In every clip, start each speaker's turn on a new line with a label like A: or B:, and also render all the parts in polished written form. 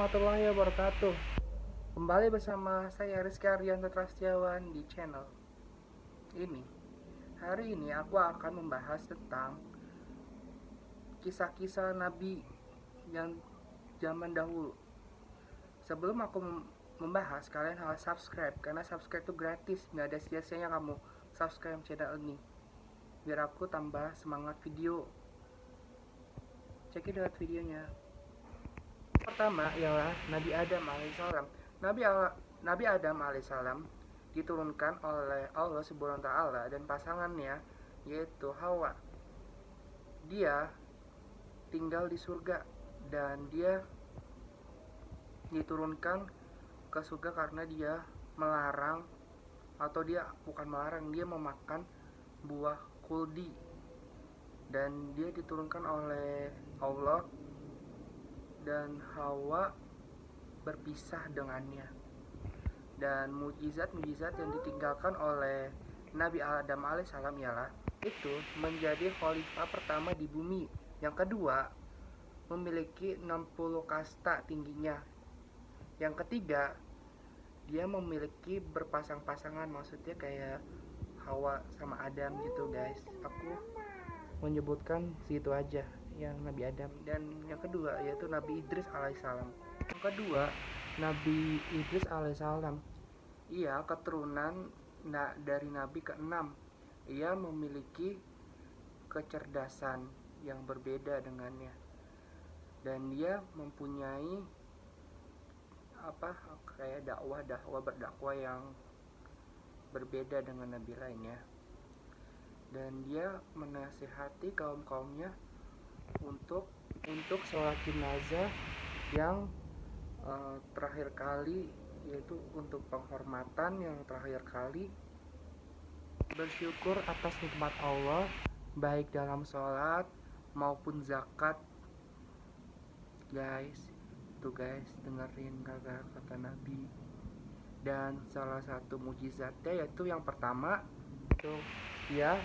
A: warahmatullahi wabarakatuh. Kembali bersama saya Rizky Ardianto Prasetyawan di channel ini. Hari ini aku akan membahas tentang kisah-kisah Nabi yang zaman dahulu. Sebelum aku membahas, kalian harus subscribe, karena subscribe itu gratis, nggak ada sia-sianya kamu subscribe channel ini, biar aku tambah semangat video. Cekidot videonya. Pertama ialah Nabi Adam alaihissalam. Nabi Adam alaihissalam diturunkan oleh Allah Subhanahu wa taala dan pasangannya yaitu Hawa. Dia tinggal di surga dan dia diturunkan ke surga karena dia melarang, atau dia bukan melarang, dia memakan buah kuldi, dan dia diturunkan oleh Allah dan Hawa berpisah dengannya. Dan mujizat-mujizat yang ditinggalkan oleh Nabi Adam alaihissalam ialah itu menjadi khalifah pertama di bumi. Yang kedua, memiliki 60 kasta tingginya. Yang ketiga, dia memiliki berpasang-pasangan, maksudnya kayak Hawa sama Adam gitu guys. Aku menyebutkan situ aja yang Nabi Adam. Dan yang kedua yaitu Nabi Idris alaihissalam. Yang kedua, Nabi Idris alaihissalam, ia keturunan dari Nabi ke-6. Ia memiliki kecerdasan yang berbeda dengannya, dan dia mempunyai kayak berdakwah yang berbeda dengan nabi lainnya, dan dia menasihati kaumnya untuk sholat jenazah yang terakhir kali, yaitu untuk penghormatan yang terakhir kali, bersyukur atas nikmat Allah baik dalam sholat maupun zakat. Guys, tuh guys, dengerin kata Nabi. Dan salah satu mujizatnya yaitu yang pertama itu dia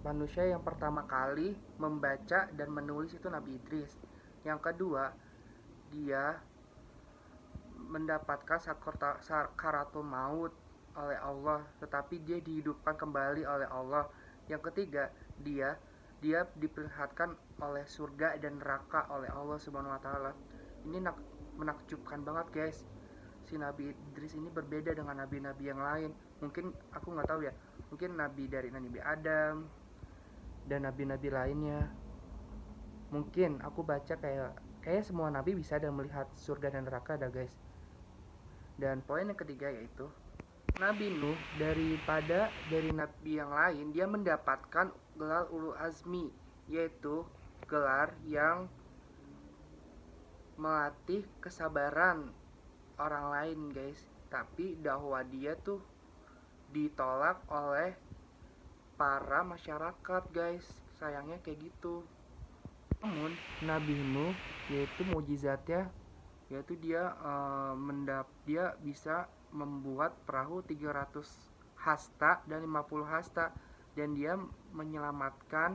A: manusia yang pertama kali membaca dan menulis itu Nabi Idris. Yang kedua, dia mendapatkan sakaratul maut oleh Allah, tetapi dia dihidupkan kembali oleh Allah. Yang ketiga, dia diperlihatkan oleh surga dan neraka oleh Allah Subhanahu wa taala. Ini menakjubkan banget guys. Si Nabi Idris ini berbeda dengan nabi-nabi yang lain. Mungkin aku nggak tahu ya, mungkin nabi dari Nabi Adam dan nabi-nabi lainnya. Mungkin aku baca kayak semua nabi bisa ada melihat surga dan neraka ada guys. Dan poin yang ketiga yaitu Nabi Nuh, dari nabi yang lain, dia mendapatkan gelar ulul azmi, yaitu gelar yang melatih kesabaran orang lain guys. Tapi dakwah dia tuh ditolak oleh para masyarakat guys, sayangnya kayak gitu. Namun Nabi Nuh, yaitu mujizatnya yaitu dia bisa membuat perahu 300 hasta dan 50 hasta, dan dia menyelamatkan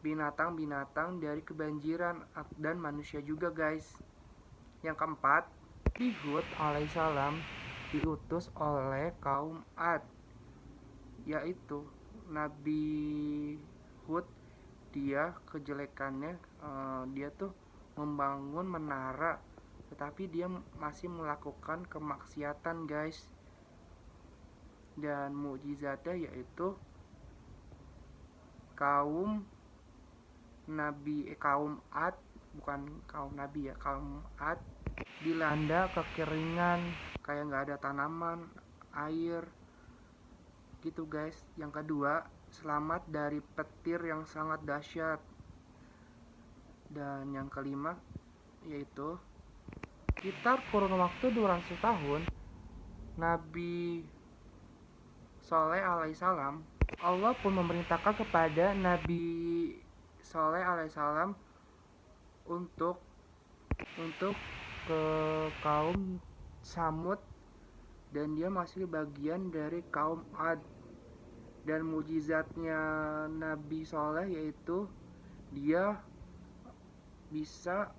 A: binatang-binatang dari kebanjiran dan manusia juga guys. Yang keempat, Nabi Hud alaihissalam diutus oleh kaum Ad, yaitu Nabi Hud, dia kejelekannya dia tuh membangun menara, tetapi dia masih melakukan kemaksiatan guys. Dan mukjizatnya yaitu kaum Ad, bukan kaum Nabi ya, kaum Ad dilanda kekeringan, kayak nggak ada tanaman, air gitu guys. Yang kedua, selamat dari petir yang sangat dahsyat. Dan yang kelima yaitu sekitar kurun waktu 200 tahun, Nabi Soleh alaihissalam, Allah pun memerintahkan kepada Nabi Soleh alaihissalam untuk ke kaum Samud, dan dia masih bagian dari kaum Ad. Dan mujizatnya Nabi Soleh yaitu dia bisa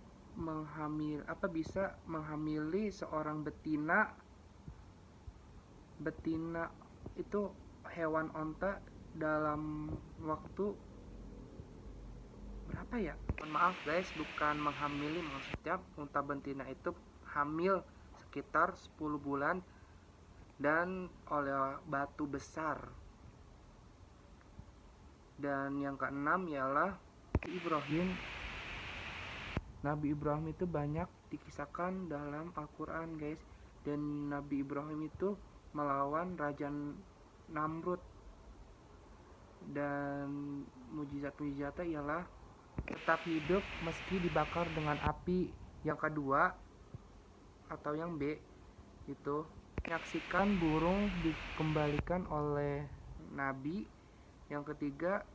A: bisa menghamili seorang betina. Betina itu hewan onta dalam waktu berapa ya? Mohon maaf guys, bukan menghamili, maksudnya unta betina itu hamil sekitar 10 bulan dan oleh batu besar. Dan yang keenam ialah Ibrahim. Nabi Ibrahim itu banyak dikisahkan dalam Al-Quran guys. Dan Nabi Ibrahim itu melawan Raja Namrud. Dan mujizat-mujizatnya ialah tetap hidup meski dibakar dengan api. Yang kedua atau yang B itu menyaksikan burung dikembalikan oleh Nabi. Yang ketiga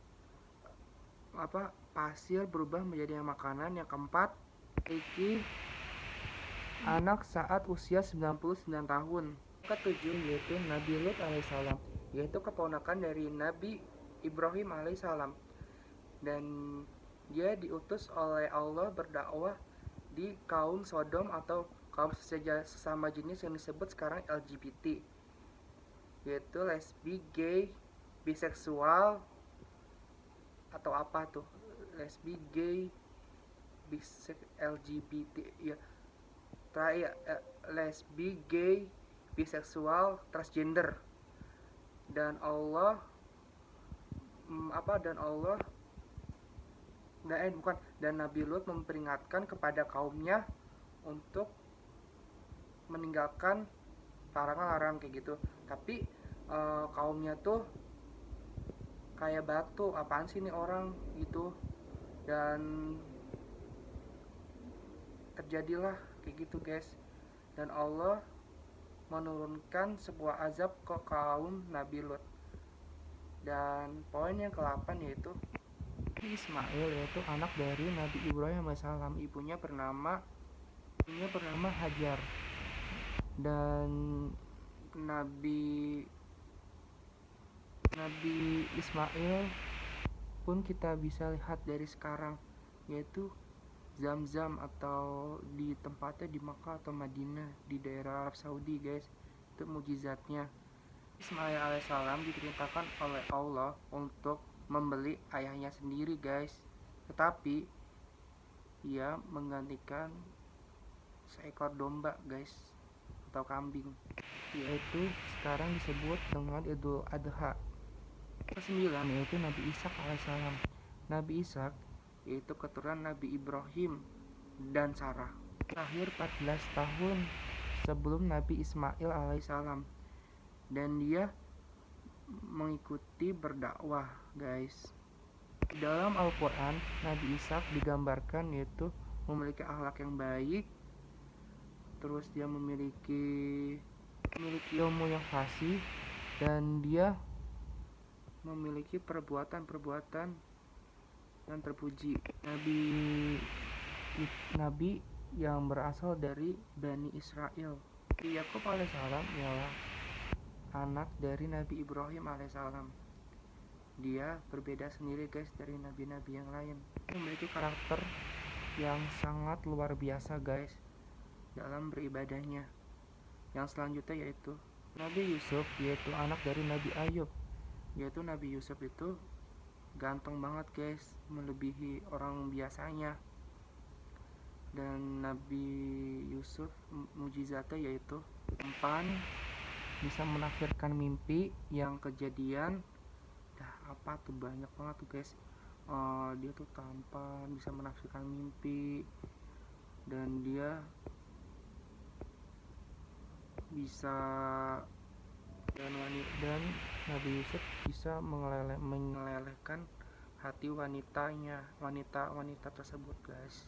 A: pasir berubah menjadi makanan. Yang keempat memiliki anak saat usia 99 tahun. Ketujuh yaitu Nabi Lut alaihissalam, yaitu keponakan dari Nabi Ibrahim alaihissalam, dan dia diutus oleh Allah berdakwah di kaum Sodom atau kaum sesama jenis yang disebut sekarang LGBT, yaitu lesbi, gay, biseksual, atau apa tuh, lesbi, gay, LGBT ya, lesbi, gay, biseksual, transgender. Dan Allah dan Nabi Lut memperingatkan kepada kaumnya untuk meninggalkan larangan-larangan kayak gitu. Tapi kaumnya tuh kayak batu, apaan sih nih orang gitu, dan terjadilah kayak gitu guys. Dan Allah menurunkan sebuah azab ke kaum Nabi Lut. Dan poin yang ke-8 yaitu Ismail, yaitu anak dari Nabi Ibrahim alaihissalam. Ibunya bernama Hajar. Dan Nabi Ismail pun kita bisa lihat dari sekarang, yaitu Zam-Zam atau di tempatnya di Makkah atau Madinah di daerah Arab Saudi guys. Itu mujizatnya. Ismail alaihissalam diperintahkan oleh Allah untuk membeli ayahnya sendiri guys, tetapi ia menggantikan seekor domba guys, atau kambing, yaitu sekarang disebut dengan Idul Adha. Kesembilan yaitu Nabi Ishak alaihissalam. Nabi Ishak yaitu keturunan Nabi Ibrahim dan Sarah, lahir 14 tahun sebelum Nabi Ismail alaihissalam, dan dia mengikuti berdakwah guys. Dalam Al-Quran, Nabi Ishak digambarkan yaitu memiliki akhlak yang baik, terus dia memiliki ilmu yang fasih, dan dia memiliki perbuatan yang terpuji. Nabi yang berasal dari Bani Israel. Yakub alaihissalam ialah anak dari Nabi Ibrahim alaihissalam. Dia berbeda sendiri guys dari nabi-nabi yang lain. Dia memiliki karakter yang sangat luar biasa guys dalam beribadahnya. Yang selanjutnya yaitu Nabi Yusuf, yaitu anak dari Nabi Ayub. Yaitu Nabi Yusuf itu ganteng banget guys, melebihi orang biasanya. Dan Nabi Yusuf mujizatnya yaitu tampan, bisa menafsirkan mimpi yang kejadian. Apa tuh, banyak banget tuh guys. Dia tuh tampan, bisa menafsirkan mimpi, dan dia bisa dan Nabi Yusuf bisa mengelelehkan hati wanita tersebut guys.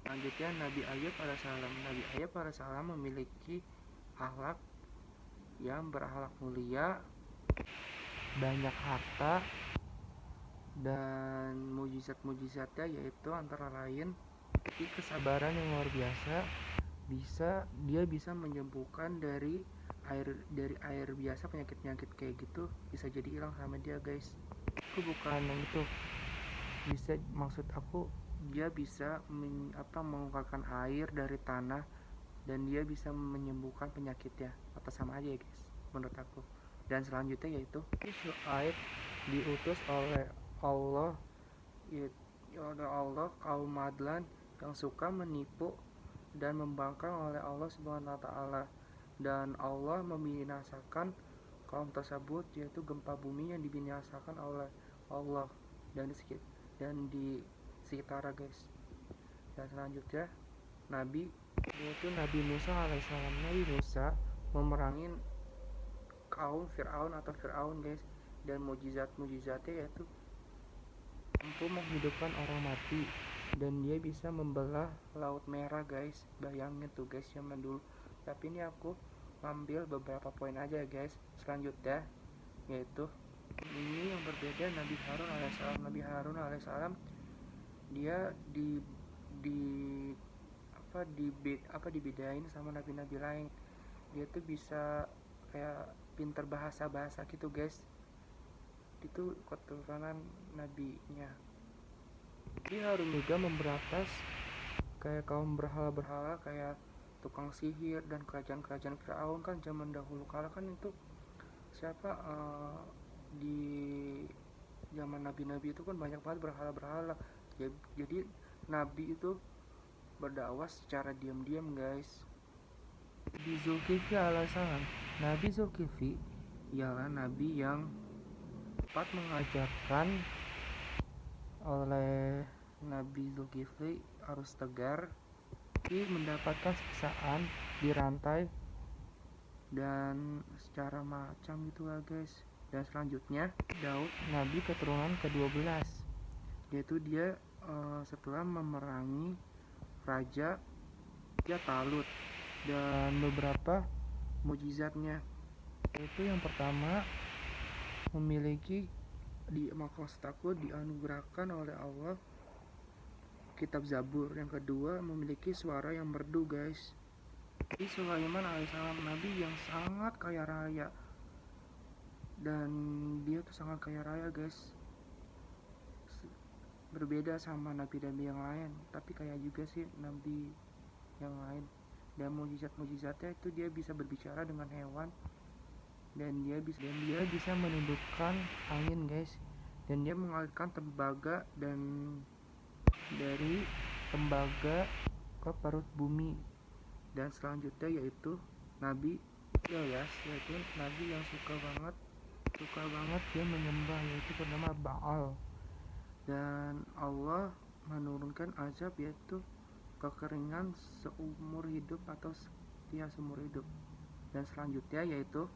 A: Selanjutnya Nabi Ayub alaihissalam. Nabi Ayub alaihissalam memiliki akhlak yang berakhlak mulia, banyak harta, dan mujizat-mujizatnya yaitu antara lain kesabaran yang luar biasa. Dia bisa menyembuhkan dari air biasa, penyakit kayak gitu bisa jadi hilang sama dia guys. Aku bukan yang itu, maksud aku dia bisa mengeluarkan air dari tanah dan dia bisa menyembuhkan penyakitnya. Atau sama aja ya guys menurut aku. Dan selanjutnya yaitu Syuaib diutus oleh Allah, oleh Allah kaum Madlan yang suka menipu dan membangkang oleh Allah Subhanahu wa taala, dan Allah membinasakan kaum tersebut, yaitu gempa bumi yang dibinasakan oleh Allah dan di sekitar guys. Dan selanjutnya Nabi, yaitu Nabi Musa alaihissalam. Nabi Musa memerangi kaum Fir'aun guys, dan mujizatnya yaitu mampu menghidupkan orang mati, dan dia bisa membelah laut merah guys. Bayangin tuh guys zaman dulu. Tapi ini aku ngambil beberapa poin aja guys. Selanjutnya yaitu ini yang berbeda Nabi Harun alaihissalam. Nabi Harun alaihissalam dia dibedain sama nabi-nabi lain. Dia tuh bisa kayak pinter bahasa gitu guys. Itu keturunan nabinya. Dia Harun juga memberantas kayak kaum berhala-berhala, kayak tukang sihir dan kerajaan-kerajaan Firaun kan zaman dahulu kala kan itu siapa di zaman nabi-nabi itu kan banyak banget berhala-berhala. Jadi nabi itu berdakwah secara diam-diam guys. Nabi Zulkifli alaihissalam. Nabi Zulkifli ialah nabi yang dapat mengajarkan oleh Nabi Zulkifli harus tegar, tapi mendapatkan siksaan, dirantai dan secara macam itulah guys. Dan selanjutnya Daud, nabi keturunan ke-12, yaitu dia setelah memerangi raja Talut dan beberapa mujizatnya, yaitu yang pertama memiliki di makostaku dianugerahkan oleh Allah kitab Zabur. Yang kedua memiliki suara yang merdu guys. Jadi Sulaiman alaihissalam nabi yang sangat kaya raya, dan dia tuh sangat kaya raya guys, berbeda sama nabi-nabi yang lain, tapi kayak juga sih nabi yang lain. Dan mujizatnya itu dia bisa berbicara dengan hewan, dan dia bisa menimbulkan angin guys, dan dia mengalirkan tembaga dan dari tembaga ke perut bumi. Dan selanjutnya yaitu Nabi Ilyas, yaitu nabi yang suka banget dia menyembah, yaitu bernama Baal, dan Allah menurunkan azab yaitu kekeringan seumur hidup atau seumur hidup. Dan selanjutnya yaitu,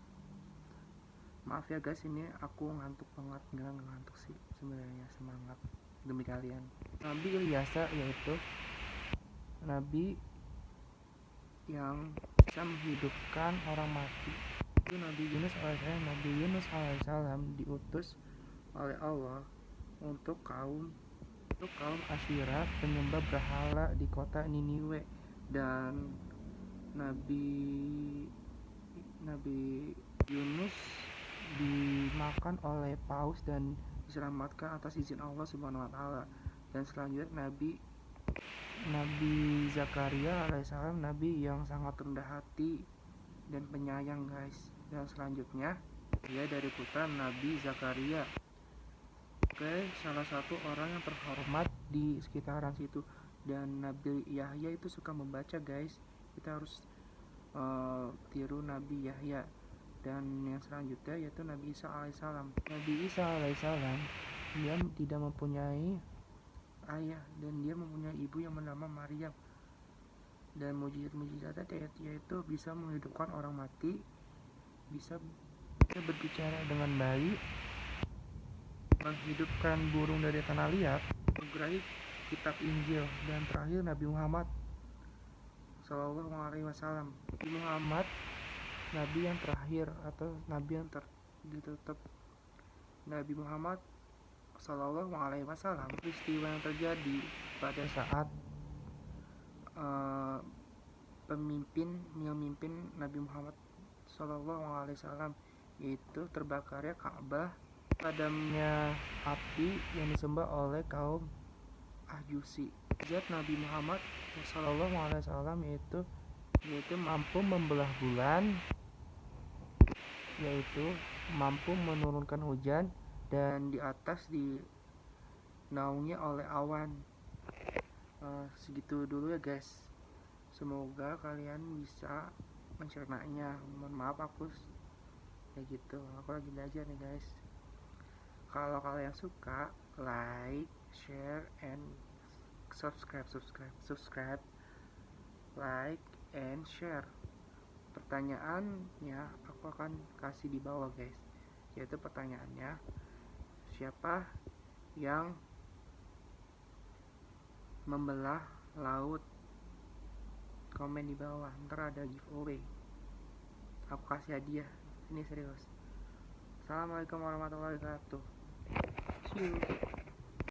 A: maaf ya guys ini aku ngantuk banget, nggak ngantuk sih sebenarnya, semangat demi kalian. Nabi Ilyas yaitu nabi yang bisa menghidupkan orang mati. Itu Nabi Yunus alaihissalam diutus oleh Allah untuk kaum Asyirah, penyembah berhala di kota Niniwe, dan Nabi Yunus dimakan oleh paus dan diselamatkan atas izin Allah Subhanahu wa taala. Dan selanjutnya Nabi Zakaria alaihissalam, nabi yang sangat rendah hati dan penyayang guys. Dan selanjutnya dia dari putra Nabi Zakaria, salah satu orang yang terhormat di sekitaran situ. Dan Nabi Yahya itu suka membaca guys, kita harus tiru Nabi Yahya. Dan yang selanjutnya yaitu Nabi Isa alaihissalam. Nabi Isa alaihissalam dia tidak mempunyai ayah, dan dia mempunyai ibu yang bernama Maryam. Dan mujizatnya yaitu bisa menghidupkan orang mati, bisa berbicara dengan baik, menghidupkan burung dari tanah liat, menggerahi kitab Injil. Dan terakhir Nabi Muhammad Sallallahu Alaihi Wasallam. Nabi Muhammad nabi yang terakhir atau nabi yang ditutup. Nabi Muhammad Sallallahu Alaihi Wasallam, peristiwa yang terjadi pada saat pemimpin Nabi Muhammad Sallallahu Alaihi Wasallam, yaitu terbakarnya Ka'bah, padamnya api yang disembah oleh kaum Ajusi. Zat Nabi Muhammad SAW yaitu mampu membelah bulan, yaitu mampu menurunkan hujan, dan di atas dinaungi oleh awan. Segitu dulu ya guys, semoga kalian bisa mencernanya. Mohon maaf aku kayak gitu, aku lagi belajar nih guys. Kalau kalian suka, like, share, and subscribe, like, and share. Pertanyaannya aku akan kasih di bawah guys, yaitu pertanyaannya, siapa yang membelah laut? Komen di bawah, ntar ada giveaway, aku kasih hadiah, ini serius. Assalamualaikum warahmatullahi wabarakatuh. See you.